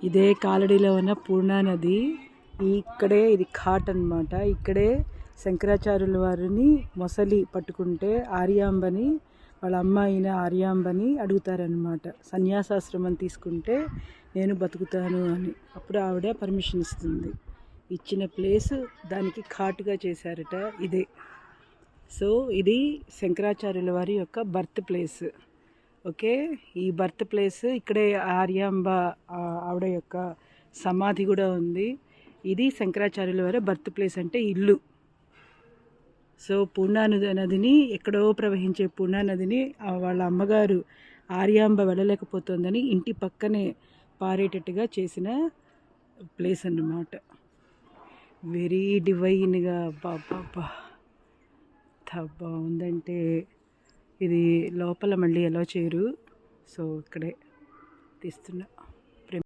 ఇదే కాలడీలో ఉన్న పూర్ణా నది. ఇక్కడే ఇది ఘాట్ అన్నమాట. ఇక్కడే శంకరాచార్యుల వారిని మొసలి పట్టుకుంటే ఆర్యాంబని, వాళ్ళ అమ్మ అయిన ఆర్యాంబని అడుగుతారనమాట. సన్యాసాశ్రమం తీసుకుంటే నేను బతుకుతాను అని. అప్పుడు ఆవిడ పర్మిషన్ ఇస్తుంది. ఇచ్చిన ప్లేస్ దానికి ఘాటుగా చేశారట ఇదే. సో ఇది శంకరాచార్యుల వారి యొక్క బర్త్ ప్లేస్. ఓకే, ఈ బర్త్ ప్లేస్ ఇక్కడే ఆర్యాంబ ఆవిడ యొక్క సమాధి కూడా ఉంది. ఇది శంకరాచార్యుల వారి బర్త్ ప్లేస్ అంటే ఇల్లు. సో పూర్ణా నదిని, ఎక్కడో ప్రవహించే పూర్ణా నదిని వాళ్ళ అమ్మగారు ఆర్యాంబ వెళ్ళలేకపోతుందని ఇంటి పక్కనే పారేటట్టుగా చేసిన ప్లేస్ అన్నమాట. వెరీ డివైన్గా బాబా బాగుందంటే ఇది లోపల మళ్ళీ ఎలా చేయరు. సో ఇక్కడే తీస్తున్నా.